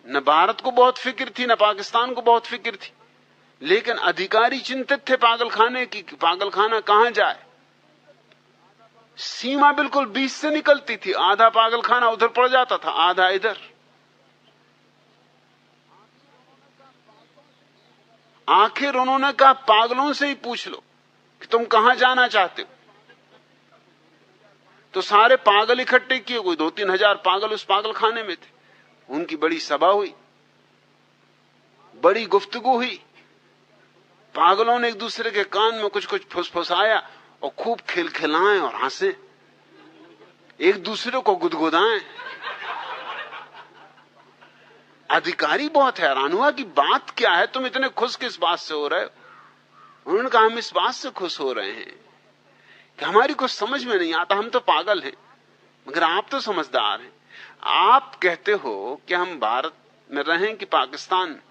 न भारत को बहुत फिक्र थी, न पाकिस्तान को बहुत फिक्र थी, लेकिन अधिकारी चिंतित थे पागल खाने की, पागल खाना कहां जाए। सीमा बिल्कुल बीच से निकलती थी, आधा पागल खाना उधर पड़ जाता था, आधा इधर। आखिर उन्होंने कहा पागलों से ही पूछ लो कि तुम कहां जाना चाहते हो। तो सारे पागल इकट्ठे किए, कोई 2-3 हजार पागल उस पागल खाने में थे। उनकी बड़ी सभा हुई, बड़ी गुफ्तगू हुई। पागलों ने एक दूसरे के कान में कुछ कुछ फुसफुसाया और खूब खिलखिलाएं और हंसे, एक दूसरे को गुदगुदाएं। अधिकारी बहुत हैरान हुआ कि बात क्या है, तुम इतने खुश किस बात से हो रहे हो। उन्होंने कहा हम इस बात से खुश हो रहे हैं कि हमारी कुछ समझ में नहीं आता, हम तो पागल हैं, मगर आप तो समझदार हैं। आप कहते हो कि हम भारत में रहें कि पाकिस्तान में,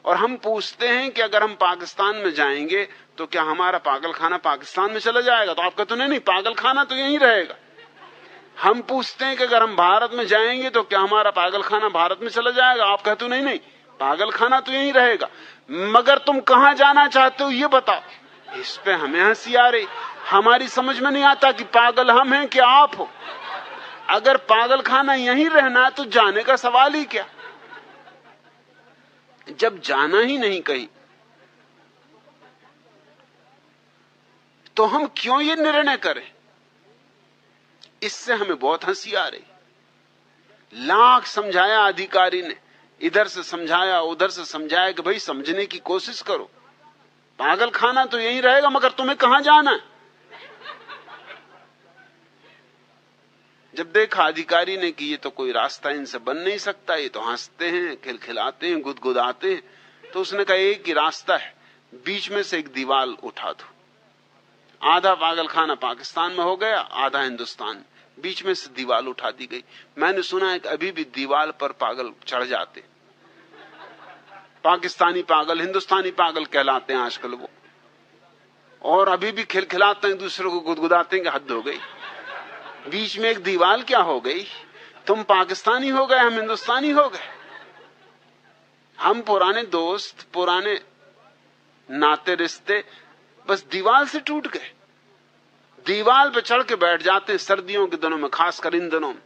और हम पूछते हैं कि अगर हम पाकिस्तान में जाएंगे तो क्या हमारा पागल खाना पाकिस्तान में चला जाएगा। तो आप कहते हो नहीं, पागल खाना तो यहीं रहेगा। हम पूछते हैं कि अगर हम भारत में जाएंगे तो क्या हमारा पागल खाना भारत में चला जाएगा। आप कहते हो नहीं, पागल खाना तो यहीं रहेगा, मगर तुम कहां जाना चाहते हो ये बताओ। इस पे हमें हंसी आ रही। हमारी समझ में नहीं आता कि पागल हम हैं कि आप हो। अगर पागल खाना यहीं रहना है तो जाने का सवाल ही क्या। जब जाना ही नहीं कहीं तो हम क्यों ये निर्णय करें। इससे हमें बहुत हंसी आ रही। लाख समझाया अधिकारी ने, इधर से समझाया उधर से समझाया कि भाई समझने की कोशिश करो, पागल खाना तो यहीं रहेगा, मगर तुम्हें कहां जाना है। जब देखा अधिकारी ने कि ये तो कोई रास्ता इनसे बन नहीं सकता, ये तो हंसते हैं, खिलखिलाते हैं, गुदगुदाते हैं, तो उसने कहा एक ही रास्ता है, बीच में से एक दीवार उठा दो। आधा पागल खाना पाकिस्तान में हो गया, आधा हिंदुस्तान, बीच में से दीवार उठा दी गई। मैंने सुना है कि अभी भी दीवार पर पागल चढ़ जाते, पाकिस्तानी पागल हिंदुस्तानी पागल कहलाते हैं आजकल वो, और अभी भी खिलखिलाते हैं, दूसरे को गुदगुदाते हैं कि हद हो गई। बीच में एक दीवार क्या हो गई, तुम पाकिस्तानी हो गए, हम हिंदुस्तानी हो गए। हम पुराने दोस्त, पुराने नाते रिश्ते बस दीवार से टूट गए। दीवार पे चढ़ के बैठ जाते हैं सर्दियों के दिनों में, खासकर इन दिनों में,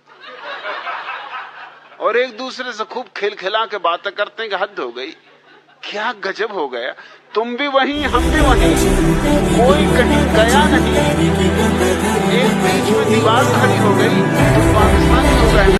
और एक दूसरे से खूब खिलखिला के बातें करते हैं कि हद हो गई, क्या गजब हो गया। तुम भी वहीं, हम भी वहीं, कोई कहीं गया नहीं। एक बीच में दीवार खड़ी हो गई, तुम पाकिस्तानी हो गए।